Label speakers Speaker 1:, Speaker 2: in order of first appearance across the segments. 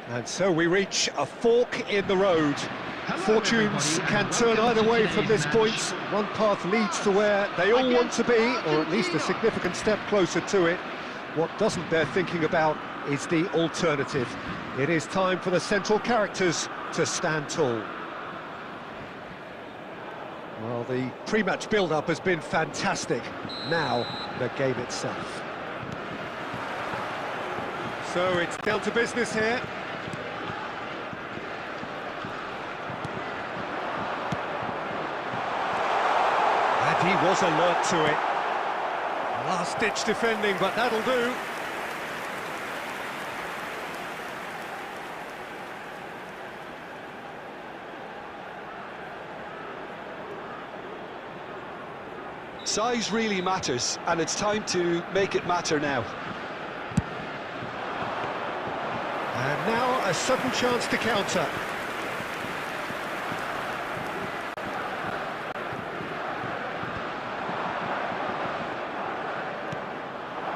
Speaker 1: And so we reach a fork in the road. Fortunes can turn either way from this point. One path leads to where they all want to be, or at least a significant step closer to it. What doesn't bear thinking about is the alternative. It is time for the central characters to stand tall. Well, the pre-match build-up has been fantastic. Now, the game itself. So it's down to business here. And he was alert to it. Last-ditch defending, but that'll do.
Speaker 2: Size really matters, and it's time to make it matter now.
Speaker 1: And now a sudden chance to counter.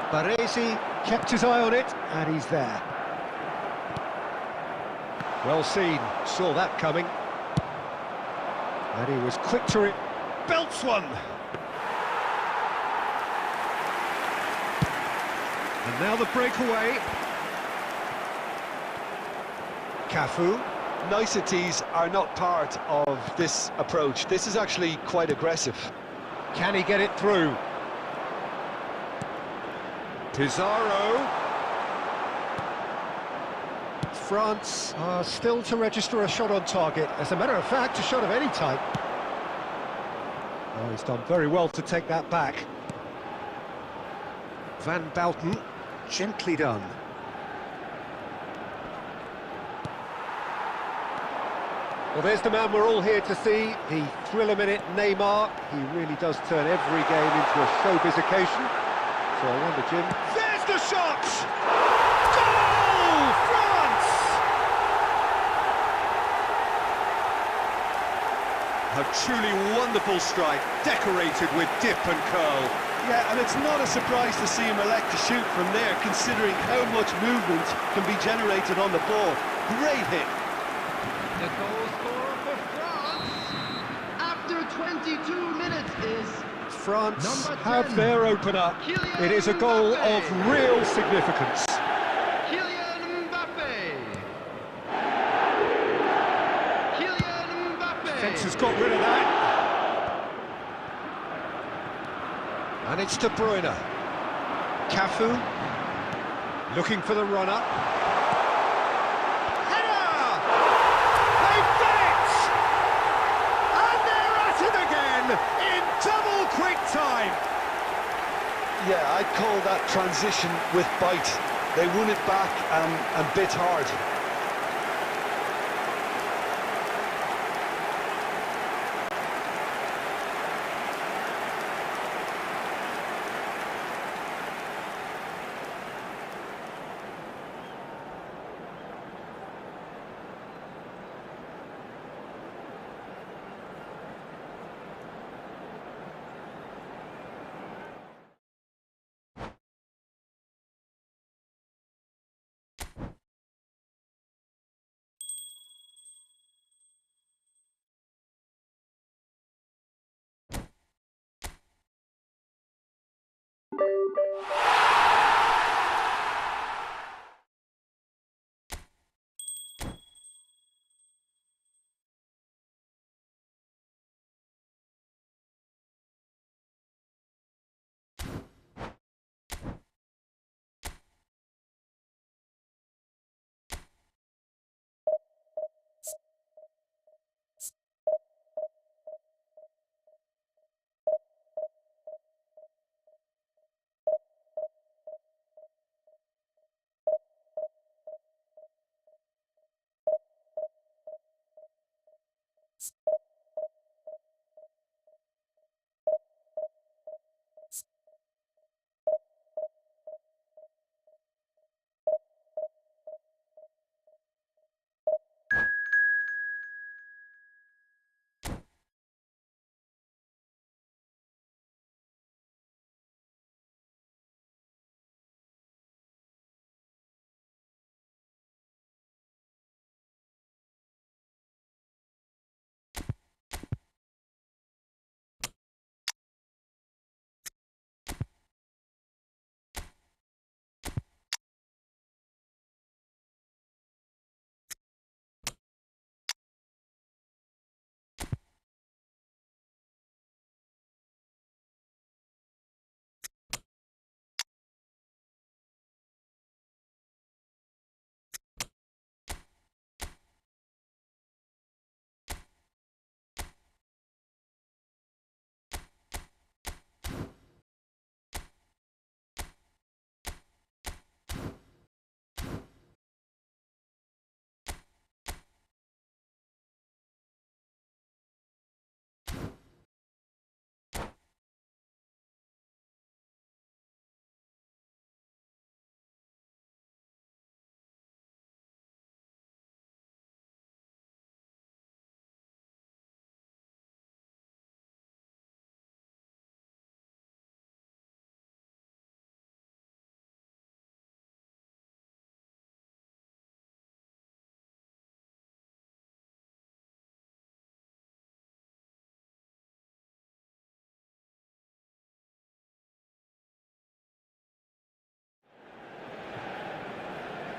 Speaker 1: Baresi kept his eye on it, and he's there. Well seen, saw that coming. And he was quick to it. Belts one! And now the breakaway. Cafu.
Speaker 2: Niceties are not part of this approach. This is actually quite aggressive.
Speaker 1: Can he get it through? Pizarro. France are still to register a shot on target. As a matter of fact, a shot of any type. Oh, he's done very well to take that back. Van Bouten, gently done. Well, there's the man we're all here to see, the thriller-minute Neymar. He really does turn every game into a showbiz occasion. So I wonder, Jim... There's the shot! Goal! France! A truly wonderful strike, decorated with dip and curl.
Speaker 2: Yeah, and it's not a surprise to see him elect to shoot from there, considering how much movement can be generated on the ball. Great hit.
Speaker 3: The goal scorer for France after 22 minutes is
Speaker 1: France
Speaker 3: number 10,
Speaker 1: have their opener.
Speaker 3: Kylian
Speaker 1: It is a goal
Speaker 3: Mbappe.
Speaker 1: of real significance.
Speaker 3: Kylian Mbappe. Kylian Mbappe.
Speaker 1: Defence has got rid of that. And it's De Bruyne. Cafu looking for the runner. Header! They've done it! And they're at it again in double quick time.
Speaker 2: Yeah, I'd call that transition with bite. They won it back and bit hard.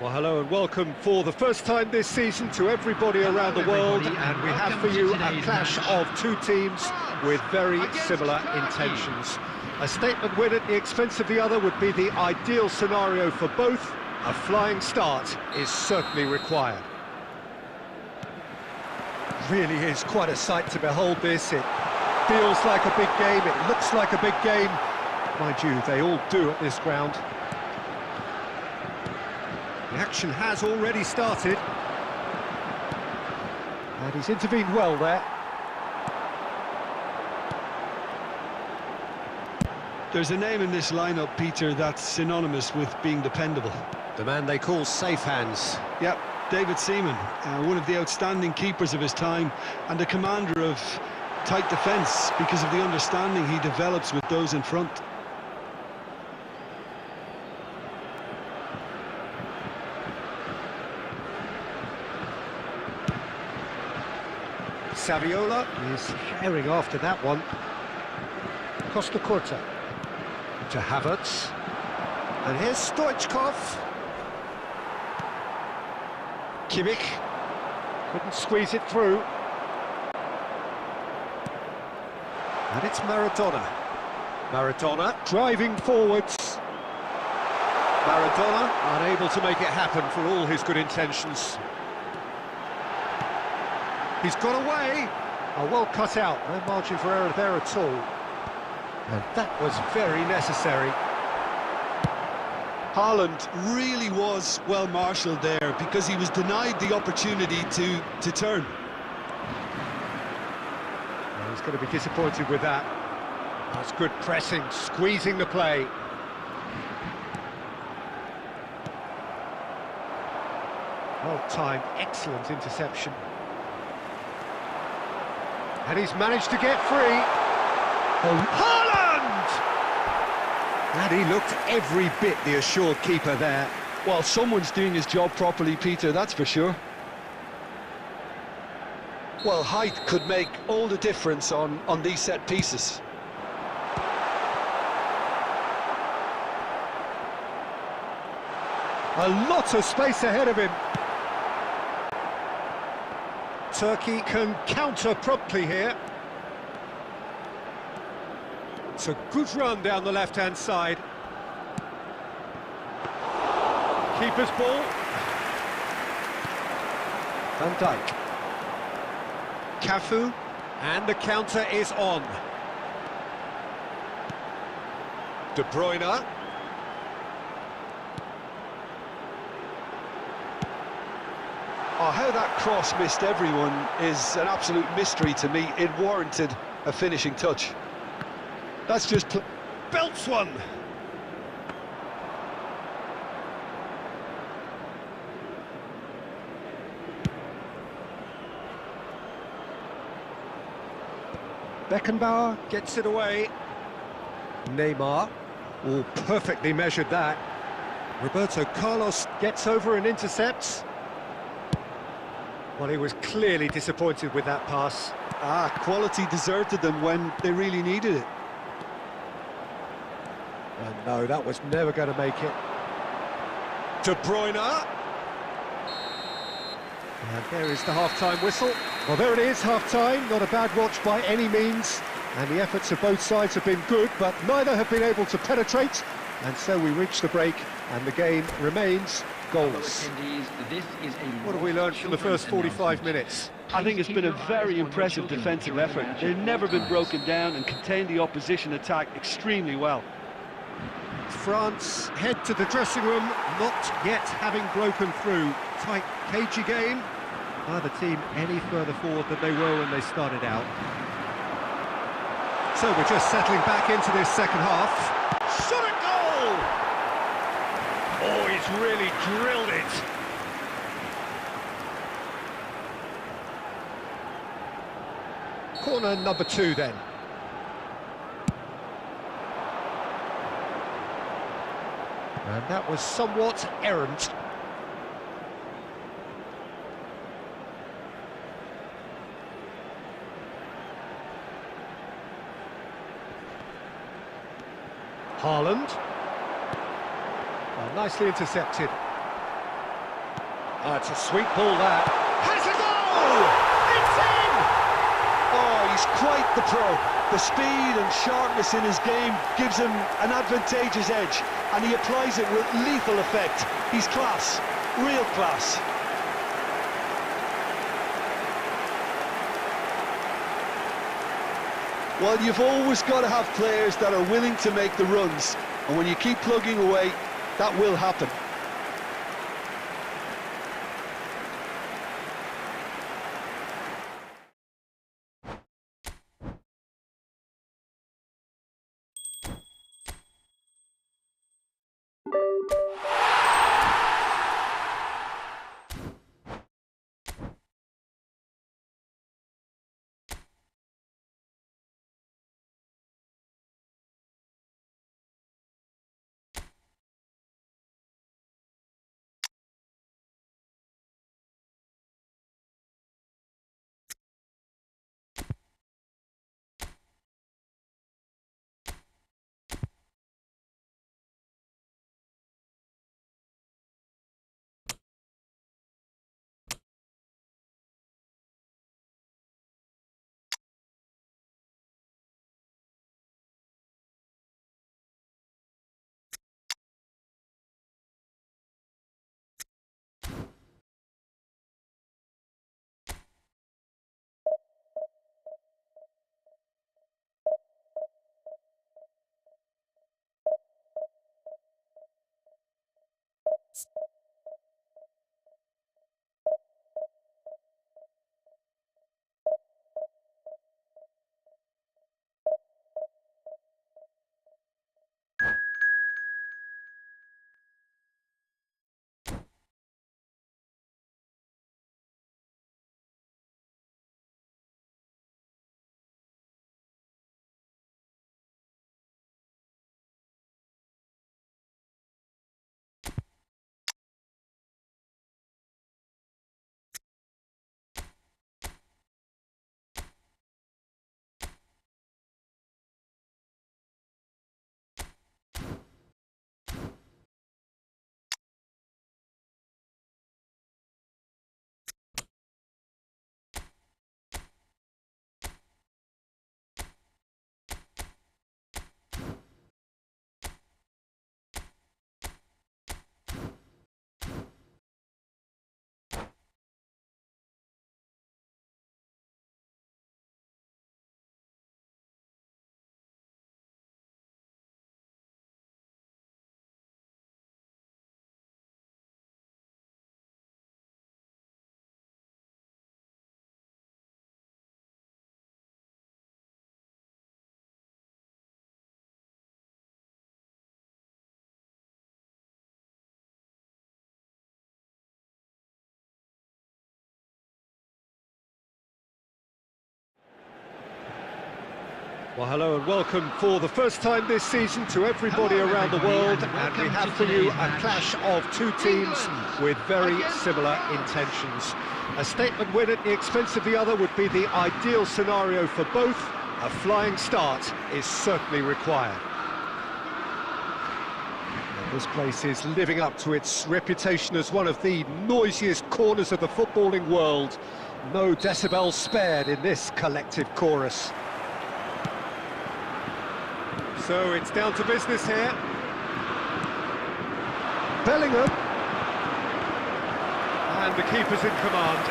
Speaker 1: Well, hello and welcome for the first time this season to everybody around the world, and we have for you a clash of two teams with very similar intentions. A statement win at the expense of the other would be the ideal scenario for both. A flying start is certainly required. Really is quite a sight to behold this. It feels like a big game, it looks like a big game. Mind you, they all do at this ground. The action has already started. And he's intervened well there.
Speaker 2: There's a name in this lineup, Peter, that's synonymous with being dependable.
Speaker 1: The man they call safe hands.
Speaker 2: Yep, David Seaman, one of the outstanding keepers of his time and a commander of tight defence because of the understanding he develops with those in front.
Speaker 1: Saviola is herring after that one. Costa Curta to Havertz. And here's Stoichkov. Kimmich couldn't squeeze it through. And it's Maradona. Maradona driving forwards. Maradona unable to make it happen for all his good intentions. He's got away. Oh, well cut out. No margin for error there at all. And that was very necessary.
Speaker 2: Haaland really was well marshalled there because he was denied the opportunity to turn.
Speaker 1: Well, he's going to be disappointed with that. That's good pressing, squeezing the play. Well timed, excellent interception. And he's managed to get free. Oh, Haaland! And he looked every bit the assured keeper there.
Speaker 2: Well, someone's doing his job properly, Peter, that's for sure. Well, height could make all the difference on these set pieces.
Speaker 1: A lot of space ahead of him. Turkey can counter promptly here. It's a good run down the left-hand side. Keeper's ball. Van Dijk. Cafu. And the counter is on. De Bruyne.
Speaker 2: Oh, how that cross missed everyone is an absolute mystery to me. It warranted a finishing touch. That's just...
Speaker 1: Belts one! Beckenbauer gets it away. Neymar, all perfectly measured that. Roberto Carlos gets over and intercepts. Well, he was clearly disappointed with that pass.
Speaker 2: Quality deserted them when they really needed it.
Speaker 1: And no, that was never going to make it. De Bruyne. And there is the half-time whistle. Well, there it is, half-time. Not a bad watch by any means. And the efforts of both sides have been good, but neither have been able to penetrate. And so we reach the break, and the game remains goals. What have we learned from the first 45 minutes?
Speaker 2: I think it's been a very impressive defensive effort. They've never been broken down and contained the opposition attack extremely well.
Speaker 1: France head to the dressing room, not yet having broken through. Tight, cagey game. Neither team any further forward than they were when they started out. So we're just settling back into this second half. Shot at goal! Oh, he's really drilled it. Corner number 2 then. And that was somewhat errant. Haaland. Well, nicely intercepted. It's a sweet ball, that. Has a goal! It's in!
Speaker 2: Oh, he's quite the pro. The speed and sharpness in his game gives him an advantageous edge, and he applies it with lethal effect. He's class, real class. Well, you've always got to have players that are willing to make the runs, and when you keep plugging away, that will happen.
Speaker 1: Well, hello and welcome for the first time this season to everybody around the world, and we have for you a clash of two teams with very similar intentions. A statement win at the expense of the other would be the ideal scenario for both. A flying start is certainly required. And this place is living up to its reputation as one of the noisiest corners of the footballing world. No decibels spared in this collective chorus. So it's down to business here. Bellingham. And the keeper's in command.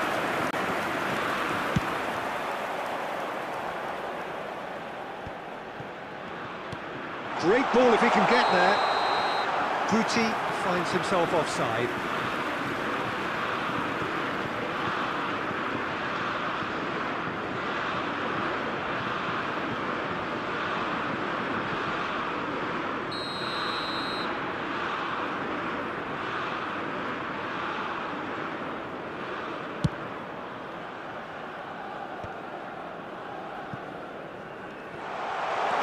Speaker 1: Great ball if he can get there. Guti finds himself offside.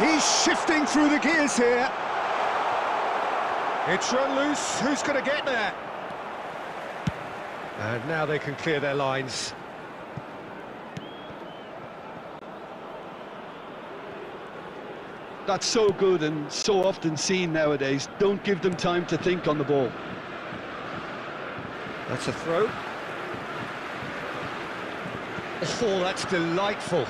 Speaker 1: He's shifting through the gears here. It's run loose. Who's going to get there? And now they can clear their lines.
Speaker 2: That's so good and so often seen nowadays. Don't give them time to think on the ball.
Speaker 1: That's a throw. Oh, that's delightful.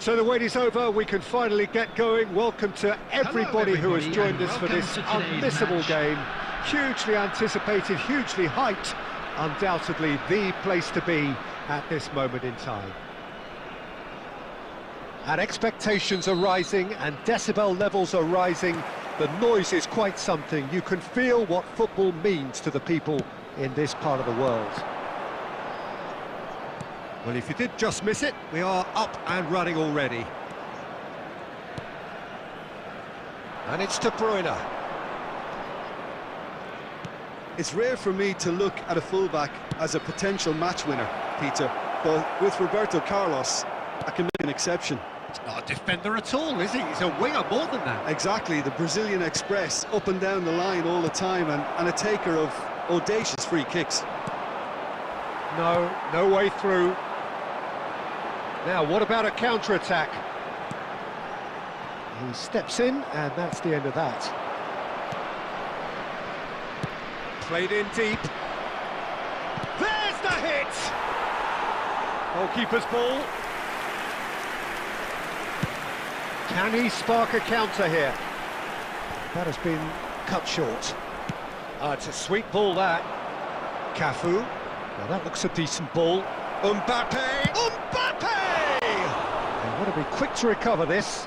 Speaker 1: So the wait is over, we can finally get going. Welcome to everybody who has joined us for this unmissable game. Hugely anticipated, hugely hyped, undoubtedly the place to be at this moment in time. And expectations are rising and decibel levels are rising. The noise is quite something. You can feel what football means to the people in this part of the world. Well, if you did just miss it, we are up and running already. And it's De Bruyne.
Speaker 2: It's rare for me to look at a fullback as a potential match winner, Peter, but with Roberto Carlos, I can make an exception.
Speaker 1: He's not a defender at all, is he? He's a winger more than that.
Speaker 2: Exactly, the Brazilian Express, up and down the line all the time, and a taker of audacious free kicks.
Speaker 1: No way through. Now, what about a counter-attack? He steps in, and that's the end of that. Played in deep. There's the hit! Goalkeeper's ball. Can he spark a counter here? That has been cut short. It's a sweet ball, that. Cafu. Now that looks a decent ball. Mbappe! Mbappe! They want to be quick to recover this.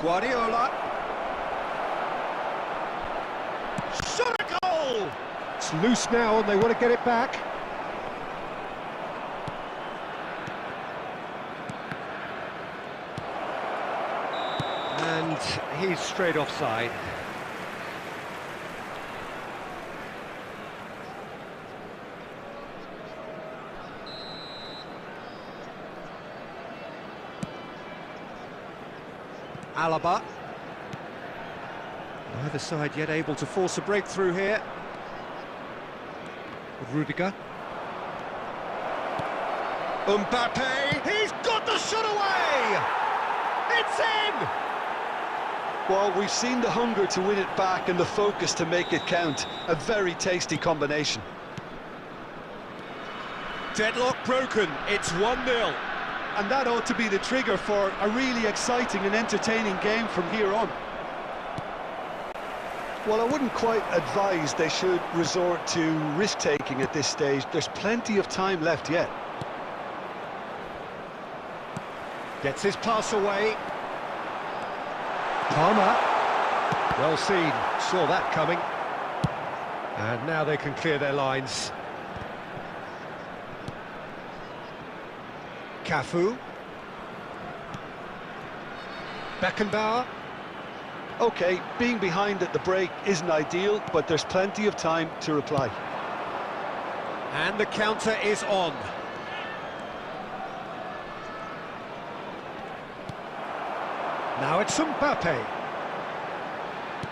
Speaker 1: Guardiola. Shot a goal! It's loose now and they want to get it back. And he's straight offside. Alaba. Neither side yet able to force a breakthrough here. Rudiger. Mbappe, he's got the shot away! It's in!
Speaker 2: Well, we've seen the hunger to win it back and the focus to make it count. A very tasty combination.
Speaker 1: Deadlock broken, it's 1-0.
Speaker 2: And that ought to be the trigger for a really exciting and entertaining game from here on. Well, I wouldn't quite advise they should resort to risk-taking at this stage. There's plenty of time left yet.
Speaker 1: Gets his pass away. Palmer. Well seen, saw that coming. And now they can clear their lines. Cafu. Beckenbauer.
Speaker 2: OK, being behind at the break isn't ideal, but there's plenty of time to reply.
Speaker 1: And the counter is on. Now it's Mbappe.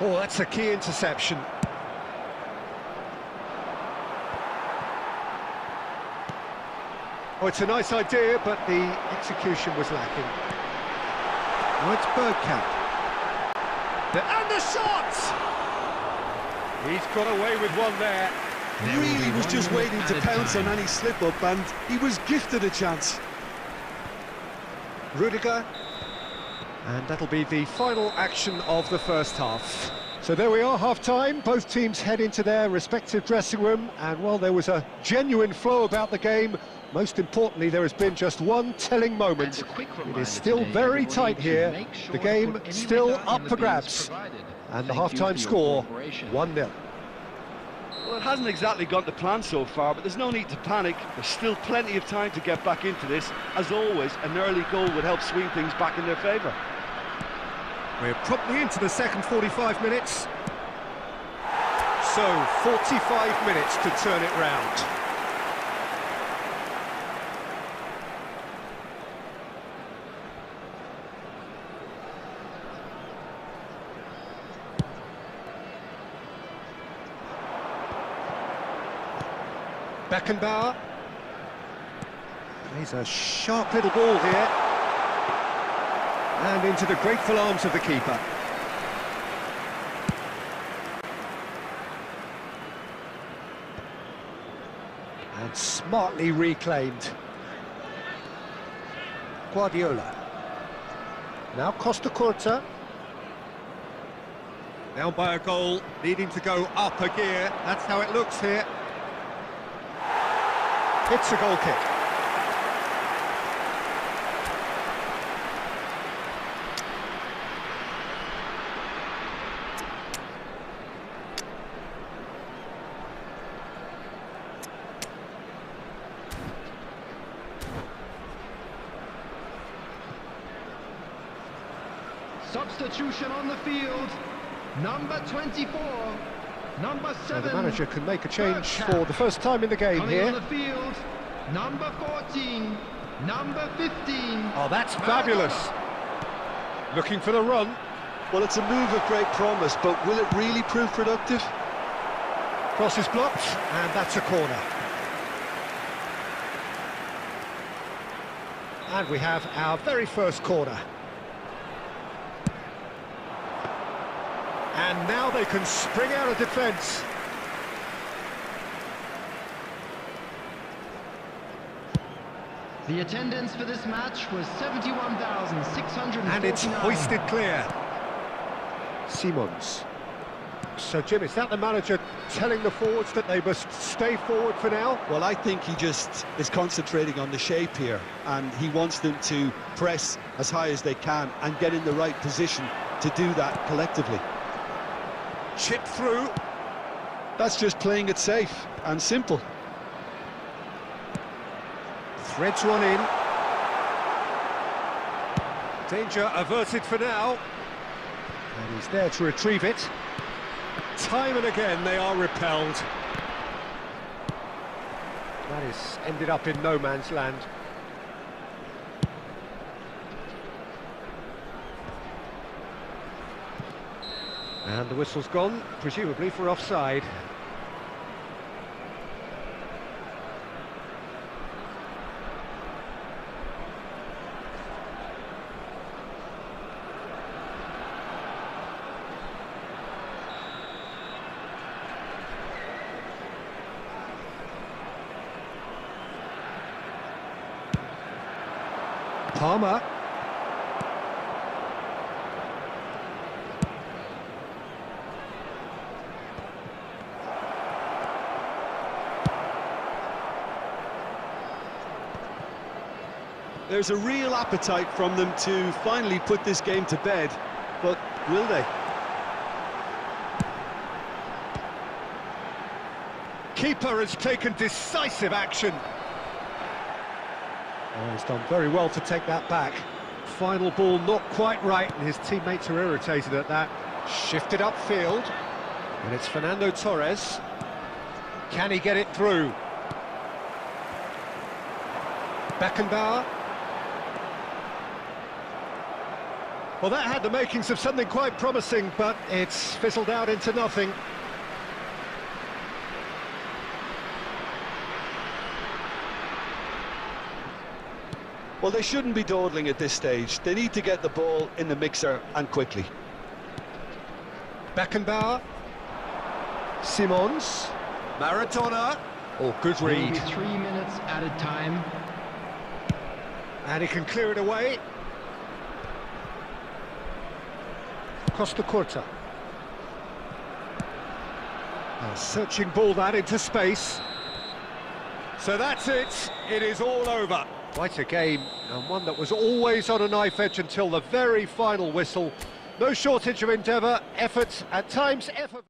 Speaker 1: Oh, that's a key interception. Oh, it's a nice idea, but the execution was lacking. Now it's Bergkamp. And the shot! He's got away with one there.
Speaker 2: Really was just waiting to pounce on any slip-up, and he was gifted a chance.
Speaker 1: Rudiger. And that'll be the final action of the first half. So there we are, half-time. Both teams head into their respective dressing room, and while there was a genuine flow about the game, most importantly, there has been just one telling moment. It is still very tight here. The game still up for grabs. And the half-time score, 1-0.
Speaker 4: Well, it hasn't exactly gone to plan so far, but there's no need to panic. There's still plenty of time to get back into this. As always, an early goal would help swing things back in their favour.
Speaker 1: We're promptly into the second 45 minutes. So, 45 minutes to turn it round. Beckenbauer. Plays a sharp little ball here. And into the grateful arms of the keeper. And smartly reclaimed. Guardiola. Now Costa Curta. Down by a goal, needing to go up a gear. That's how it looks here. It's a goal kick.
Speaker 3: Substitution on the field. Number 24. Number 7.
Speaker 1: So the manager can make a change
Speaker 3: Bergkamp.
Speaker 1: for the first time in the game
Speaker 3: Coming on
Speaker 1: here.
Speaker 3: the field. Number 14. Number 15.
Speaker 1: Oh, that's fabulous. Looking for the run.
Speaker 2: Well, it's a move of great promise, but will it really prove productive?
Speaker 1: Cross is blocked, and that's a corner. And we have our very first corner. And now they can spring out of defence.
Speaker 3: The attendance for this match was 71,649.
Speaker 1: And it's hoisted clear. Simons. So, Jim, is that the manager telling the forwards that they must stay forward for now?
Speaker 2: Well, I think he just is concentrating on the shape here, and he wants them to press as high as they can and get in the right position to do that collectively.
Speaker 1: Chip through.
Speaker 2: That's just playing it safe and simple.
Speaker 1: Threads one in. Danger averted for now. And he's there to retrieve it. Time and again they are repelled. That is ended up in no man's land. And the whistle's gone, presumably for offside. Palmer.
Speaker 2: There's a real appetite from them to finally put this game to bed, but will they?
Speaker 1: Keeper has taken decisive action. Oh, he's done very well to take that back. Final ball not quite right, and his teammates are irritated at that. Shifted upfield, and it's Fernando Torres. Can he get it through? Beckenbauer. Well, that had the makings of something quite promising, but it's fizzled out into nothing.
Speaker 2: Well, they shouldn't be dawdling at this stage. They need to get the ball in the mixer, and quickly.
Speaker 1: Beckenbauer. Simons. Maradona. Oh, good read.
Speaker 3: Maybe 3 minutes at a time.
Speaker 1: And he can clear it away. Costa Curta. A searching ball that into space. So that's it. It is all over. Quite a game, and one that was always on a knife edge until the very final whistle. No shortage of endeavour, effort, at times effort.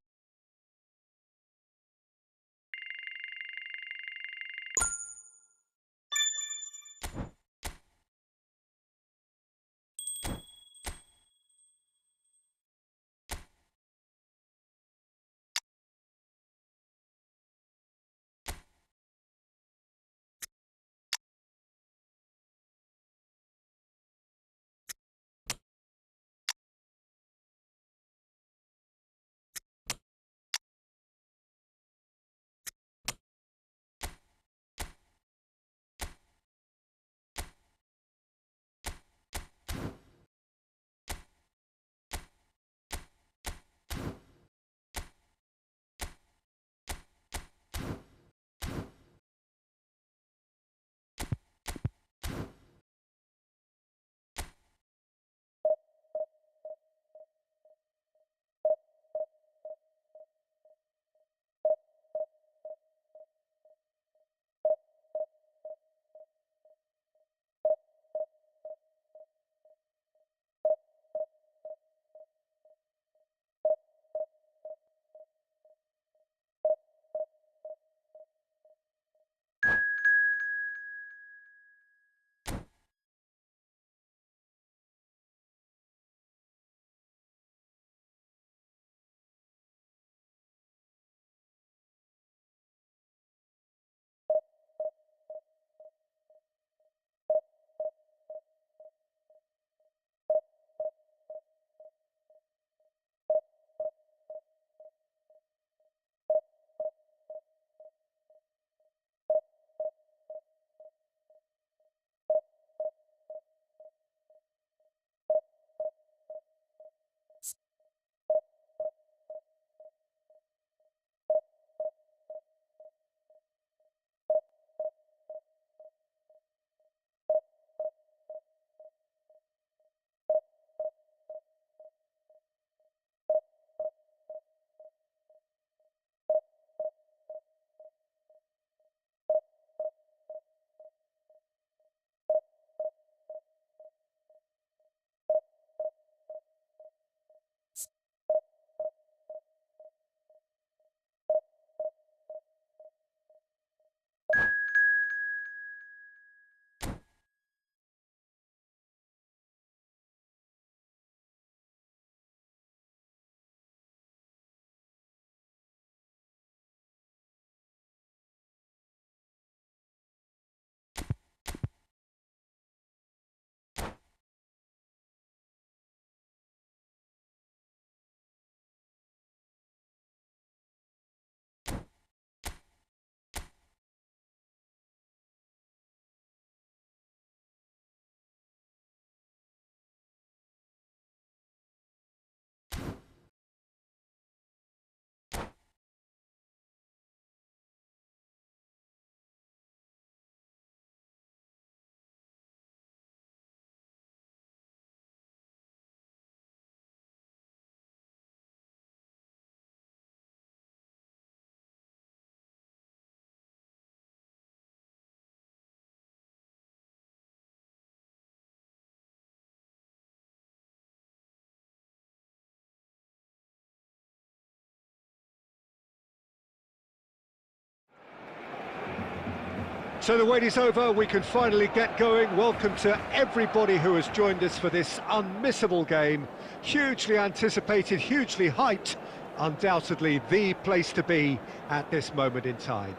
Speaker 1: So the wait is over, we can finally get going. Welcome to everybody who has joined us for this unmissable game. Hugely anticipated, hugely hyped, undoubtedly the place to be at this moment in time.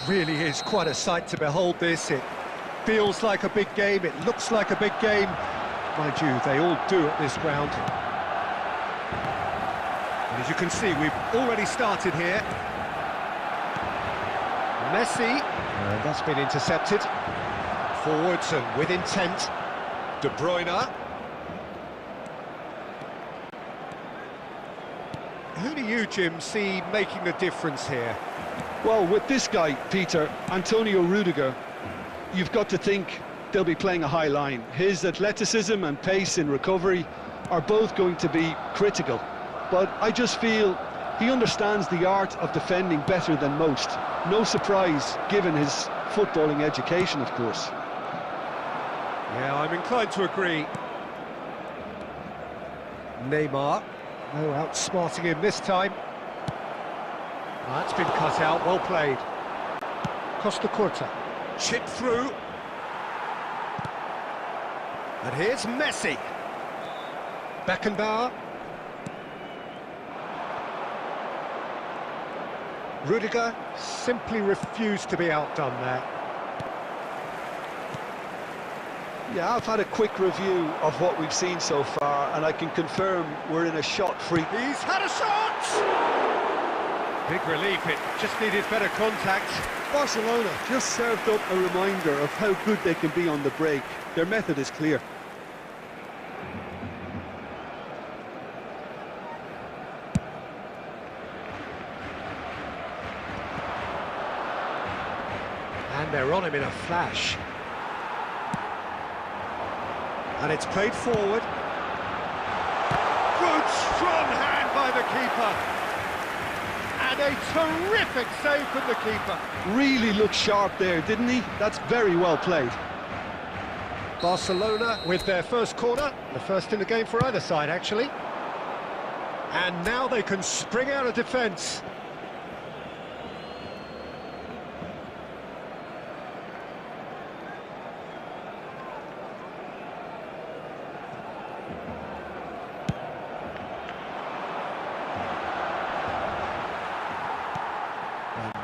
Speaker 1: Really is quite a sight to behold this. It feels like a big game, it looks like a big game. Mind you, they all do at this ground. And as you can see, we've already started here. Messi, that's been intercepted. Forwards and with intent. De Bruyne. Who do you, Jim, see making the difference here?
Speaker 2: Well, with this guy, Peter, Antonio Rudiger, you've got to think they'll be playing a high line. His athleticism and pace in recovery are both going to be critical. But I just feel he understands the art of defending better than most. No surprise, given his footballing education, of course.
Speaker 1: Yeah, I'm inclined to agree. Neymar, no outsmarting him this time. That's been cut out, well played. Costa Curta, chip through. And here's Messi. Beckenbauer. Rudiger simply refused to be outdone there.
Speaker 2: Yeah, I've had a quick review of what we've seen so far, and I can confirm we're in a shot-free.
Speaker 1: He's had a shot! Big relief, it just needed better contact.
Speaker 2: Barcelona just served up a reminder of how good they can be on the break. Their method is clear.
Speaker 1: And they're on him in a flash. And it's played forward. Good, strong hand by the keeper. And a terrific save from the keeper.
Speaker 2: Really looked sharp there, didn't he? That's very well played.
Speaker 1: Barcelona with their first corner. The first in the game for either side, actually. And now they can spring out of defence.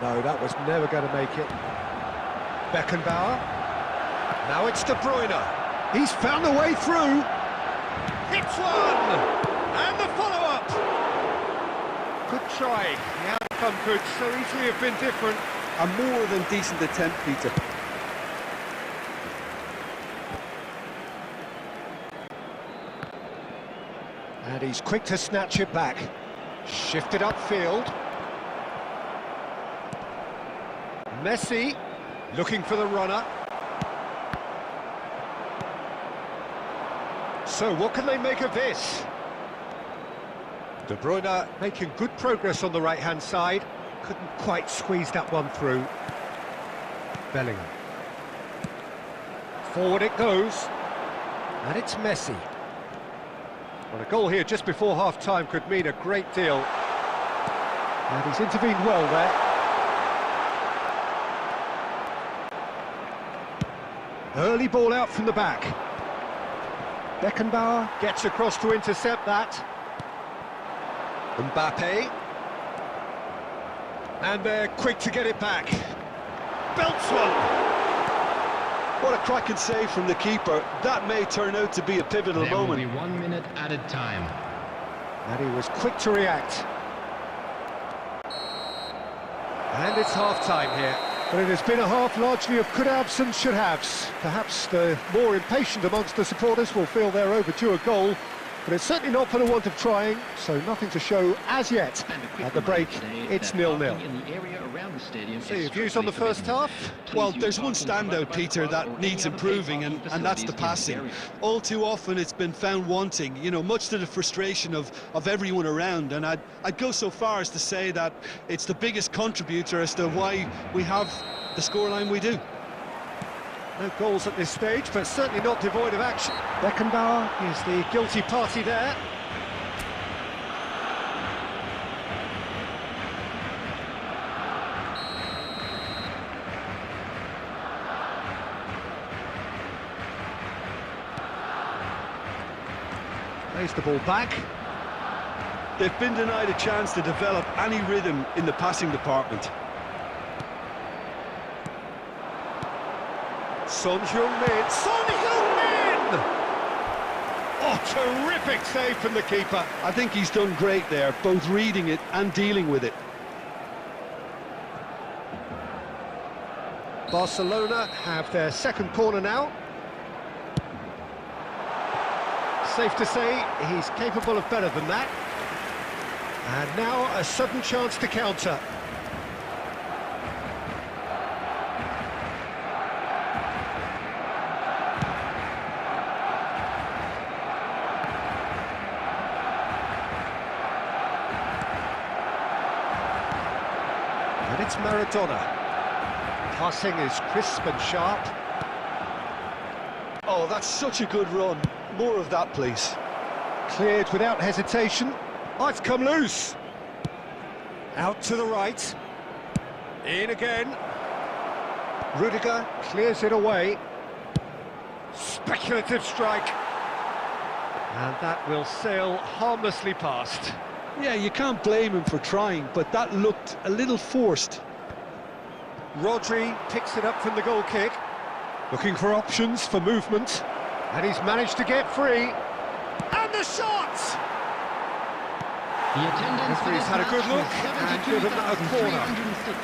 Speaker 1: No, that was never going to make it. Beckenbauer. Now it's De Bruyne. He's found a way through. Hits one! And the follow-up! Good try. The outcome could so easily have been different.
Speaker 2: A more than decent attempt, Peter.
Speaker 1: And he's quick to snatch it back. Shifted upfield. Messi, looking for the runner. So what can they make of this? De Bruyne making good progress on the right-hand side. Couldn't quite squeeze that one through. Bellingham. Forward it goes. And it's Messi. Well, a goal here just before half-time could mean a great deal. And he's intervened well there. Early ball out from the back. Beckenbauer gets across to intercept that. Mbappe. And they're quick to get it back. Belts one.
Speaker 2: What a cracking save from the keeper. That may turn out to be a pivotal moment.
Speaker 3: There will be 1 minute added time.
Speaker 1: And he was quick to react. And it's half-time here. But it has been a half largely of could-haves and should-haves. Perhaps the more impatient amongst the supporters will feel they're overdue a goal, but it's certainly not for the want of trying, so nothing to show as yet. At the break, it's 0-0. So your views on the first half?
Speaker 2: Well, there's one standout, Peter, that needs improving, and that's the passing. All too often it's been found wanting, you know, much to the frustration of everyone around, and I'd go so far as to say that it's the biggest contributor as to why we have the scoreline we do.
Speaker 1: No goals at this stage, but certainly not devoid of action. Beckenbauer is the guilty party there. Plays the ball back.
Speaker 4: They've been denied a chance to develop any rhythm in the passing department.
Speaker 1: Son Heung-min. Son Heung-min! Oh, terrific save from the keeper.
Speaker 4: I think he's done great there, both reading it and dealing with it.
Speaker 1: Barcelona have their second corner now. Safe to say he's capable of better than that. And now a sudden chance to counter. And it's Maradona. Passing is crisp and sharp.
Speaker 4: Oh, that's such a good run. More of that, please.
Speaker 1: Cleared without hesitation. Oh, it's come loose. Out to the right. In again. Rudiger clears it away. Speculative strike. And that will sail harmlessly past.
Speaker 2: Yeah, you can't blame him for trying, but that looked a little forced.
Speaker 1: Rodri picks it up from the goal kick. Looking for options for movement. And he's managed to get free. And the shot!
Speaker 3: The attendance for
Speaker 1: Referee's
Speaker 3: this
Speaker 1: had a
Speaker 3: match
Speaker 1: good look
Speaker 3: was
Speaker 1: and given a corner.
Speaker 3: 72,306.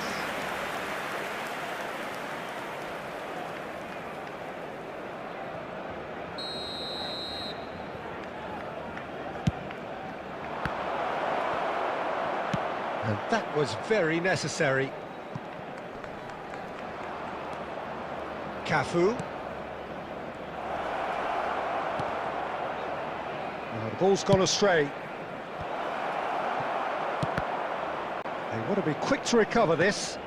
Speaker 1: And that was very necessary. Cafu. Now the ball's gone astray. They want to be quick to recover this.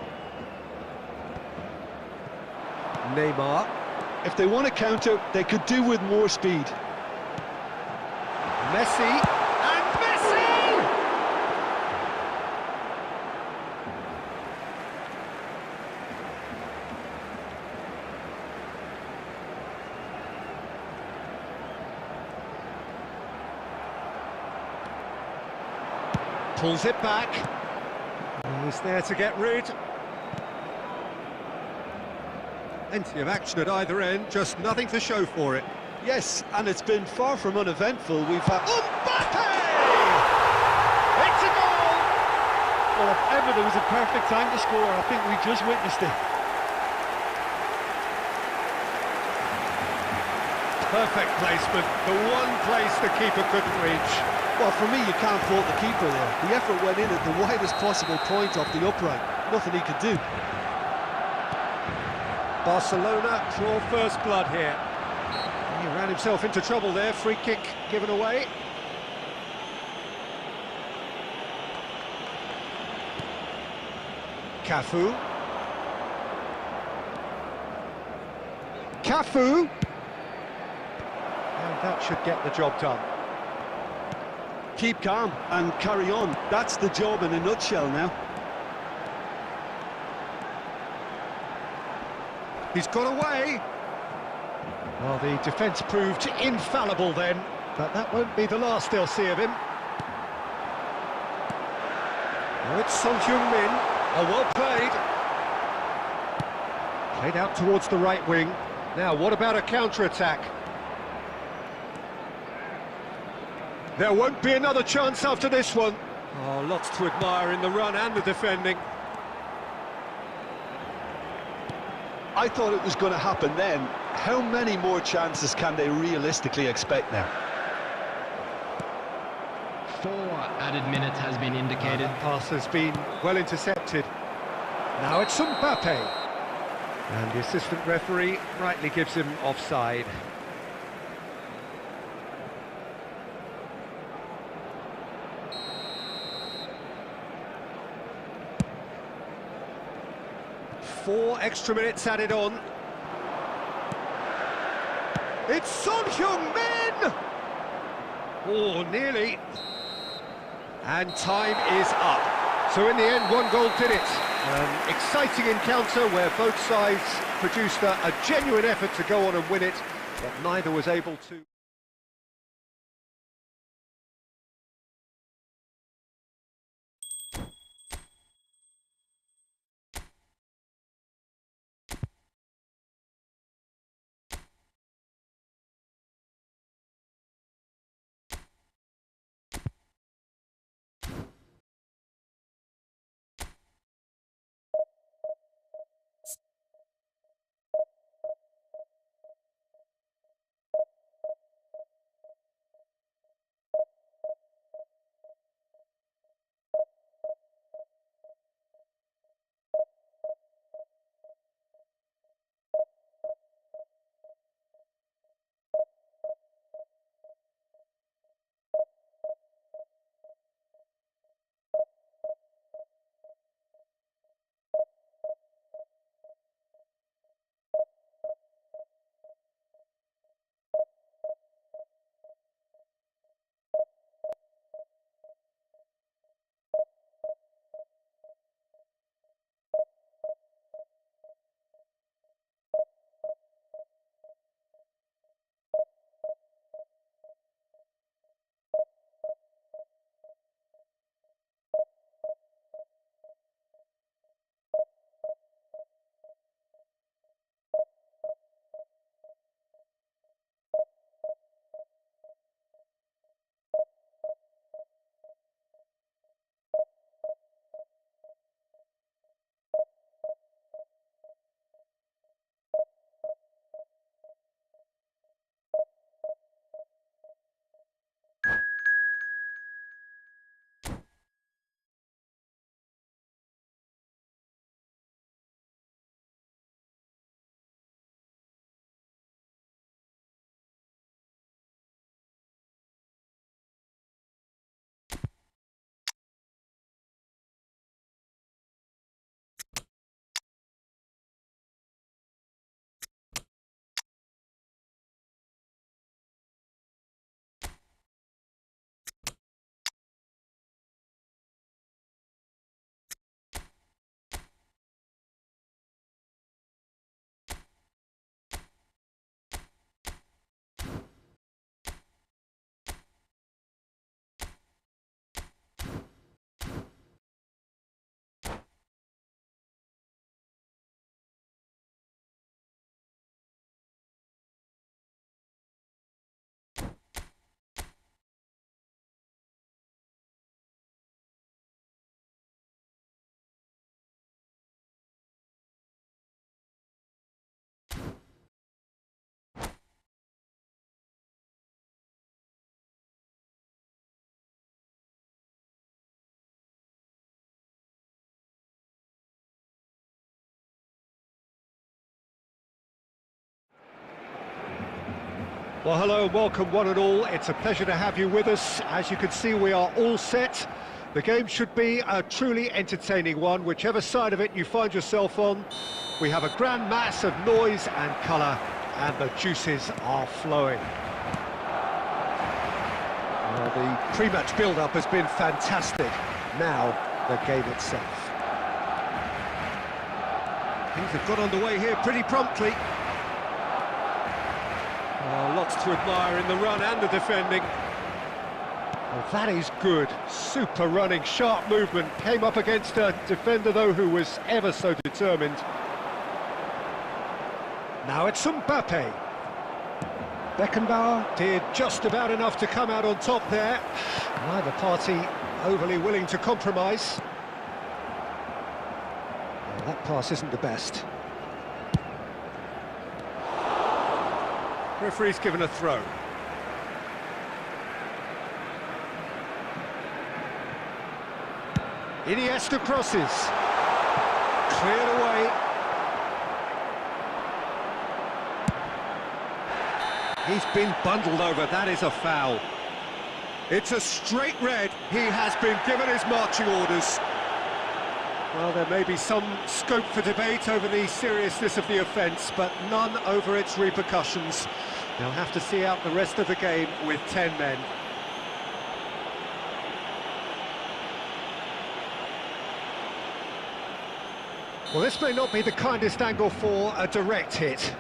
Speaker 1: Neymar.
Speaker 2: If they want to counter, they could do with more speed.
Speaker 1: Messi. And Messi! Pulls it back. He's there to get rid. Plenty of action at either end, just nothing to show for it.
Speaker 4: Yes, and it's been far from uneventful. We've had...
Speaker 1: Mbappe! It's a goal!
Speaker 4: Well, if ever there was a perfect time to score, I think we just witnessed it.
Speaker 1: Perfect placement, the one place the keeper couldn't reach.
Speaker 4: Well, for me, you can't fault the keeper there. The effort went in at the widest possible point off the upright. Nothing he could do.
Speaker 1: Barcelona draw first blood here. He ran himself into trouble there, free kick given away. Cafu. Cafu! And that should get the job done.
Speaker 4: Keep calm and carry on. That's the job in a nutshell now.
Speaker 1: He's got away. Well, the defence proved infallible then, but that won't be the last they'll see of him. Oh, it's Son Heung-min. Oh, well played. Played out towards the right wing. Now, what about a counter-attack? There won't be another chance after this one. Oh, lots to admire in the run and the defending.
Speaker 4: I thought it was going to happen then. How many more chances can they realistically expect now?
Speaker 3: 4 added minutes has been indicated.
Speaker 1: That pass has been well intercepted. Now it's Mbappe. And the assistant referee rightly gives him offside. Four extra minutes added on. It's Son Heung-min! Oh, nearly. And time is up. So in the end, one goal did it. An exciting encounter where both sides produced a genuine effort to go on and win it, but neither was able to. Well, hello and welcome one and all. It's a pleasure to have you with us. As you can see, we are all set. The game should be a truly entertaining one, whichever side of it you find yourself on. We have a grand mass of noise and colour, and the juices are flowing. Well, the pre-match build-up has been fantastic. Now, the game itself. Things have got underway here pretty promptly. Lots to admire in the run and the defending. Well, that is good. Super running, sharp movement. Came up against a defender, though, who was ever so determined. Now it's Mbappe. Beckenbauer did just about enough to come out on top there. Neither party overly willing to compromise. Well, that pass isn't the best. Referee's given a throw. Iniesta crosses. Cleared away. He's been bundled over. That is a foul. It's a straight red. He has been given his marching orders. Well, there may be some scope for debate over the seriousness of the offence, but none over its repercussions. They'll have to see out the rest of the game with 10 men. Well, this may not be the kindest angle for a direct hit.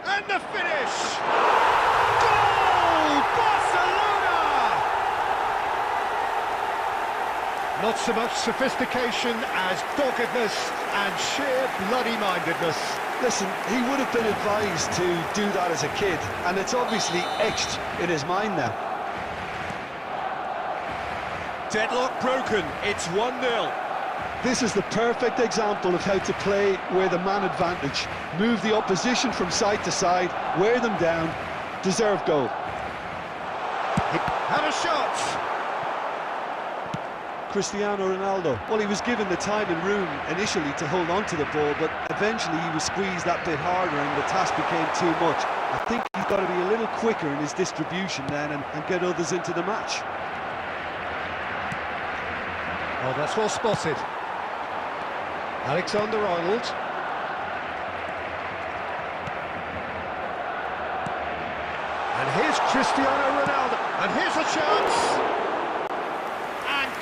Speaker 1: And the finish! Goal! Barcelona! Not so much sophistication as doggedness and sheer bloody-mindedness.
Speaker 2: Listen, he would have been advised to do that as a kid, and it's obviously etched in his mind now.
Speaker 1: Deadlock broken, it's 1-0.
Speaker 2: This is the perfect example of how to play with a man advantage. Move the opposition from side to side, wear them down, deserve goal.
Speaker 1: Have a shot!
Speaker 2: Cristiano Ronaldo, well, he was given the time and room initially to hold on to the ball, but eventually he was squeezed that bit harder and the task became too much. I think he's got to be a little quicker in his distribution then and get others into the match.
Speaker 1: Oh, that's well spotted. Alexander-Arnold. And here's Cristiano Ronaldo. And here's a chance.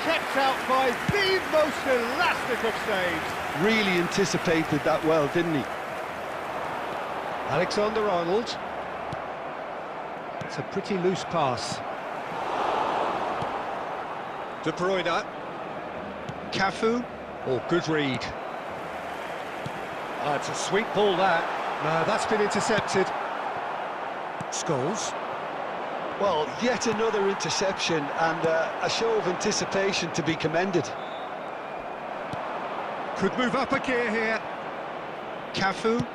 Speaker 1: Kept out by the most elastic of saves.
Speaker 2: Really anticipated that well, didn't he?
Speaker 1: Alexander-Arnold. It's a pretty loose pass. De Bruyne. Cafu. Oh, good read. Oh, it's a sweet ball, that. No, that's been intercepted. Scholes.
Speaker 2: Well, yet another interception and a show of anticipation to be commended.
Speaker 1: Could move up a gear here. Cafu.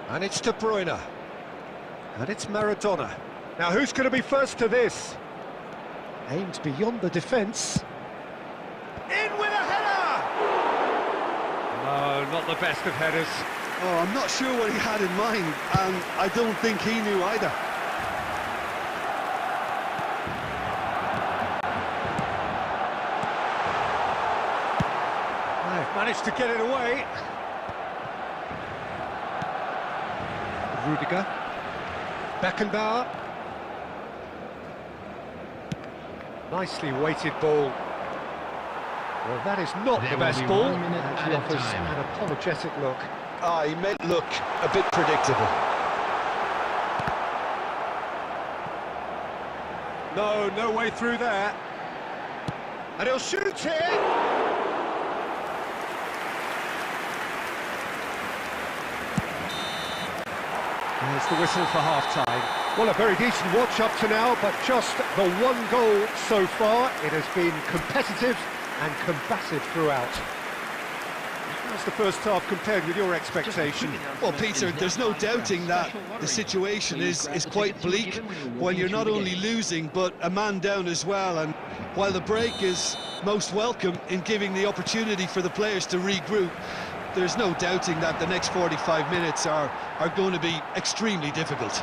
Speaker 1: And it's De Bruyne. And it's Maradona. Now, who's going to be first to this? Aimed beyond the defence. In with a header! No, not the best of headers.
Speaker 2: Oh, I'm not sure what he had in mind, and I don't think he knew either.
Speaker 1: Managed to get it away. Rudiger. Beckenbauer. Nicely weighted ball. Well, that is not the best ball. And he offers an apologetic look.
Speaker 2: He may look a bit predictable.
Speaker 1: No way through there. And he'll shoot here. There's the whistle for half-time. Well, a very decent watch up to now, but just the one goal so far. It has been competitive and combative throughout. How's the first half compared with your expectation?
Speaker 2: Well, Peter, there's no doubting that the situation is quite bleak when you're not only losing, but a man down as well. And while the break is most welcome in giving the opportunity for the players to regroup, there's no doubting that the next 45 minutes are going to be extremely difficult.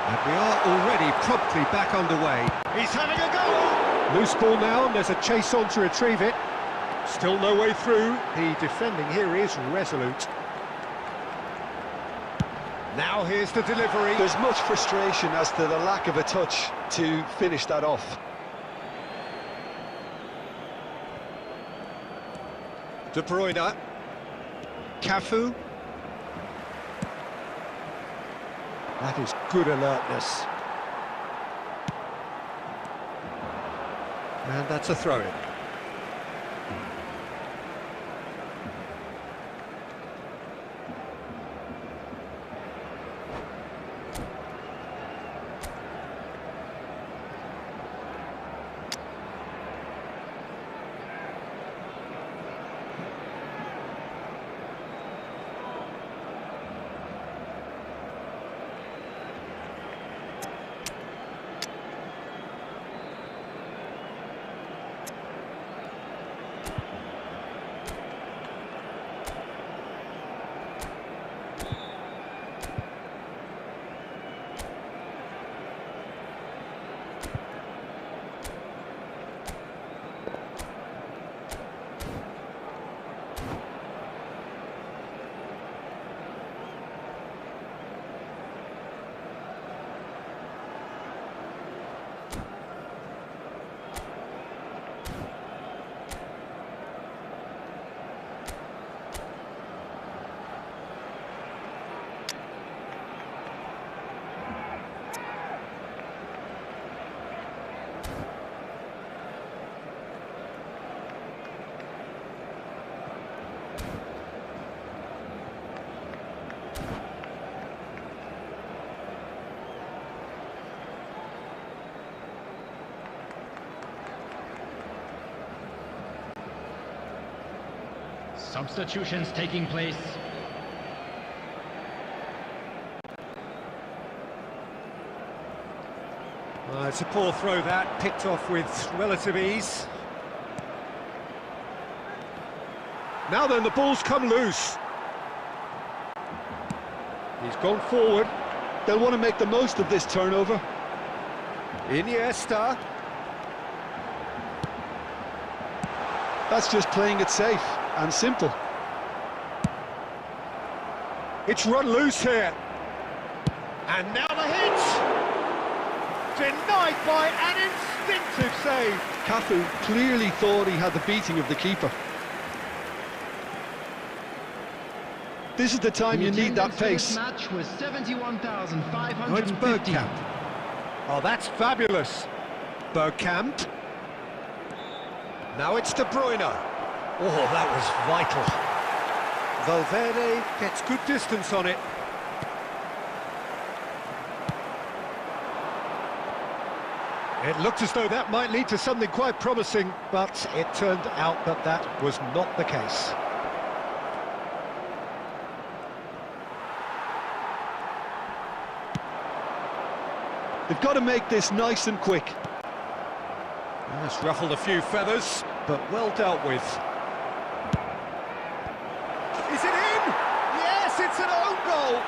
Speaker 1: And we are already promptly back underway.
Speaker 3: He's having a go!
Speaker 1: Loose ball now, and there's a chase on to retrieve it. Still no way through. The defending here is resolute. Now here's the delivery.
Speaker 2: There's much frustration as to the lack of a touch to finish that off.
Speaker 1: De Bruyne. Cafu. That is good alertness. And that's a throw-in.
Speaker 3: Substitutions taking place.
Speaker 1: It's a poor throw that, picked off with relative ease. Now then, the ball's come loose. He's gone forward.
Speaker 2: They'll want to make the most of this turnover.
Speaker 1: Iniesta.
Speaker 2: That's just playing it safe and simple.
Speaker 1: It's run loose here. And now the hit! Denied by an instinctive save.
Speaker 2: Cafu clearly thought he had the beating of the keeper. This is the time you need that pace.
Speaker 3: This match was 71,550.
Speaker 1: Oh, it's Bergkamp. Oh, that's fabulous. Bergkamp. Now it's De Bruyne. Oh, that was vital. Valverde gets good distance on it. It looked as though that might lead to something quite promising, but it turned out that that was not the case.
Speaker 2: They've got to make this nice and quick.
Speaker 1: That's ruffled a few feathers, but well dealt with. Is it in? Yes, it's an own goal!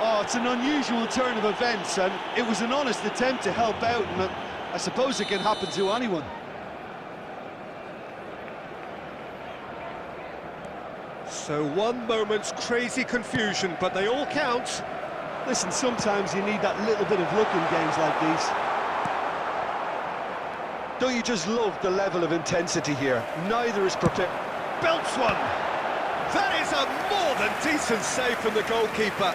Speaker 2: Oh, it's an unusual turn of events, and it was an honest attempt to help out, and I suppose it can happen to anyone.
Speaker 1: So one moment's crazy confusion, but they all count.
Speaker 2: Listen, sometimes you need that little bit of luck in games like these. Don't you just love the level of intensity here? Neither is prepared.
Speaker 1: Belts one! That is a more than decent save from the goalkeeper.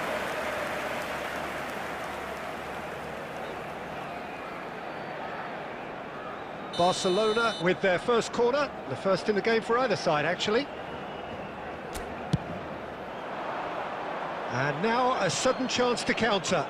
Speaker 1: Barcelona with their first corner, the first in the game for either side, actually. And now a sudden chance to counter.